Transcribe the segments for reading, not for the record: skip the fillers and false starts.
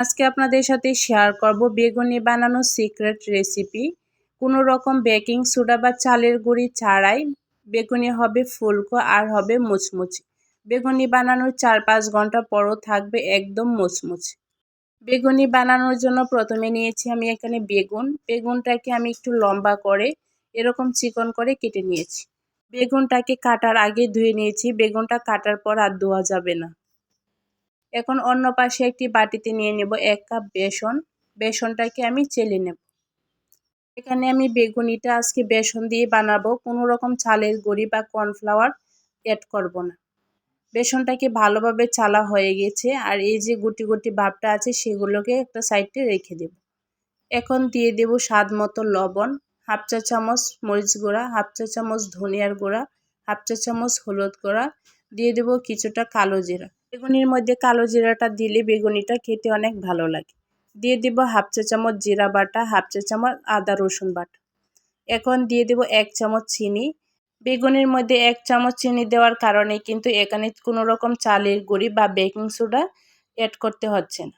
আজকে আপনাদের সাথে শেয়ার করব বেগুনি বানানোর সিক্রেট রেসিপি। কোনো রকম বেকিং সোডা বা চালের গুঁড়ি ছাড়াই বেগুনি হবে ফুলকো আর হবে মুচমুচে। বেগুনি বানানোর 4-5 ঘন্টা পরও থাকবে একদম মুচমুচে। বেগুনি বানানোর জন্য প্রথমে নিয়েছি আমি এখানে বেগুনটাকে আমি একটু লম্বা করে এরকম চিকন করে কেটে নিয়েছি। বেগুনটাকে কাটার আগে ধুয়ে নিয়েছি, বেগুনটা কাটার পর আর ধোয়া যাবে না। এখন অন্য পাশে একটি বাটিতে নিয়ে নেব 1 কাপ বেসন। বেসনটাকে আমি চেলে নেব। এখানে আমি বেগুনিটা আজকে বেসন দিয়ে বানাবো, কোনো রকম চালের গুঁড়ি বা কর্নফ্লাওয়ার অ্যাড করব না। বেসনটাকে ভালোভাবে চালা হয়ে গেছে আর এই যে গুটি গুটি ভাবটা আছে সেগুলোকে একটা সাইডে রেখে দেব। এখন দিয়ে দেব স্বাদ মতো লবণ, হাফ চা চামচ মরিচ গুঁড়া, হাফ চা চামচ ধনিয়ার গুঁড়া, হাফ চা চামচ হলুদ গুঁড়া, দিয়ে দেব কিছুটা কালো জিরা। বেগুনির মধ্যে কালো জিরাটা দিলে বেগুনিটা খেতে অনেক ভালো লাগে। দিয়ে দেব হাফ চা চামচ জিরা বাটা, হাফ চা চামচ আদা রসুন বাটা। এখন দিয়ে দেব 1 চামচ চিনি। বেগুনের মধ্যে 1 চামচ চিনি দেওয়ার কারণে কিন্তু এখানে কোনো রকম চালের গুঁড়ি বা বেকিং সোডা অ্যাড করতে হচ্ছে না।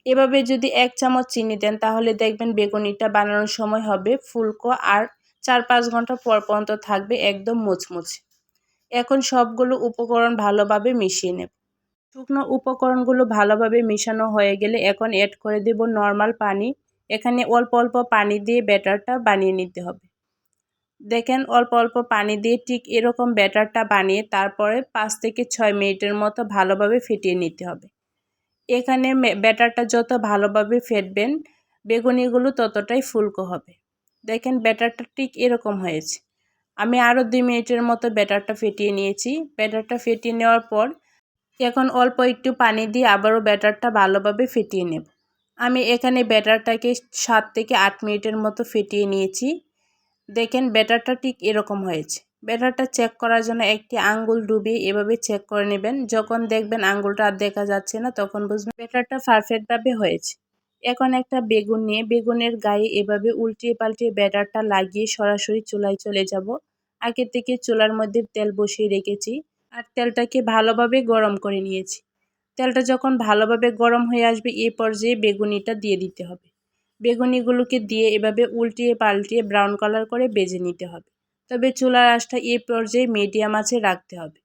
এভাবে যদি 1 চামচ চিনি দেন তাহলে দেখবেন বেগুনিটা বানানোর সময় হবে ফুলকো আর 4-5 ঘন্টা পর পর্যন্ত থাকবে একদম মুচমুচে। এখন সবগুলো উপকরণ ভালোভাবে মিশিয়ে নেব। শুকনো উপকরণগুলো ভালোভাবে মিশানো হয়ে গেলে এখন অ্যাড করে দেব নর্মাল পানি। এখানে অল্প অল্প পানি দিয়ে ব্যাটারটা বানিয়ে নিতে হবে। দেখেন অল্প অল্প পানি দিয়ে ঠিক এরকম ব্যাটারটা বানিয়ে তারপরে 5 থেকে 6 মিনিটের মতো ভালোভাবে ফেটিয়ে নিতে হবে। এখানে ব্যাটারটা যত ভালোভাবে ফেটবেন বেগুনিগুলো ততটাই ফুলকো হবে। দেখেন ব্যাটারটা ঠিক এরকম হয়েছে। আমি আরও 2 মিনিটের মতো ব্যাটারটা ফেটিয়ে নিয়েছি। ব্যাটারটা ফেটিয়ে নেওয়ার পর এখন অল্প একটু পানি দিয়ে আবারও ব্যাটারটা ভালোভাবে ফেটিয়ে নেব। আমি এখানে ব্যাটারটাকে 7 থেকে 8 মিনিটের মতো ফেটিয়ে নিয়েছি। দেখেন ব্যাটারটা ঠিক এরকম হয়েছে। ব্যাটারটা চেক করার জন্য একটি আঙ্গুল ডুবিয়ে এভাবে চেক করে নেবেন। যখন দেখবেন আঙ্গুলটা আর দেখা যাচ্ছে না তখন বুঝবেন ব্যাটারটা পারফেক্টভাবে হয়েছে। এখন একটা বেগুন নিয়ে বেগুনের গায়ে এভাবে উল্টিয়ে পাল্টিয়ে ব্যাটারটা লাগিয়ে সরাসরি চুলায় চলে যাব। আগে থেকে চুলার মধ্যে তেল বসিয়ে রেখেছি আর তেলটাকে ভালোভাবে গরম করে নিয়েছি। তেলটা যখন ভালোভাবে গরম হয়ে আসবে এই পর্যায়ে বেগুনিটা দিয়ে দিতে হবে। বেগুনিগুলোকে দিয়ে এভাবে উল্টিয়ে পাল্টিয়ে ব্রাউন কালার করে ভেজে নিতে হবে। তবে চুলার আঁচটা এই পর্যায়ে মিডিয়াম আঁচে রাখতে হবে।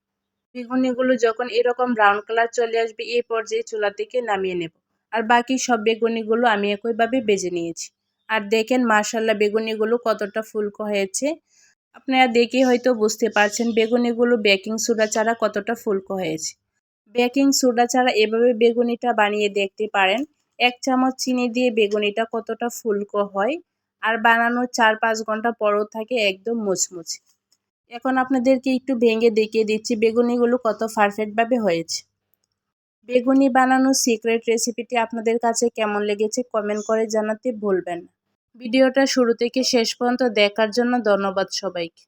বেগুনিগুলো যখন এরকম ব্রাউন কালার চলে আসবে এই পর্যায়ে চুলা থেকে নামিয়ে নেব। আর বাকি সব বেগুনিগুলো আমি একইভাবে ভেজে নিয়েছি। আর দেখেন মাশাআল্লাহ বেগুনিগুলো কতটা ফুলকো হয়েছে। আপনারা দেখে হয়তো বুঝতে পারছেন বেগুনিগুলো বেকিং সোডা ছাড়া কতটা ফুলকো হয়েছে। বেকিং সোডা ছাড়া এভাবে বেগুনিটা বানিয়ে দেখতে পারেন। 1 চামচ চিনি দিয়ে বেগুনিটা কতটা ফুলকো হয় আর বানানোর 4-5 ঘন্টা পরও থাকে একদম মুচমুচে। এখন আপনাদেরকে একটু ভেঙে দেখিয়ে দিচ্ছি বেগুনিগুলো কত পারফেক্টভাবে হয়েছে। বেগুনি বানানোর সিক্রেট রেসিপিটি আপনাদের কাছে কেমন লেগেছে কমেন্ট করে জানাতে ভুলবেন না। ভিডিওটা শুরু থেকে শেষ পর্যন্ত দেখার জন্য ধন্যবাদ সবাইকে।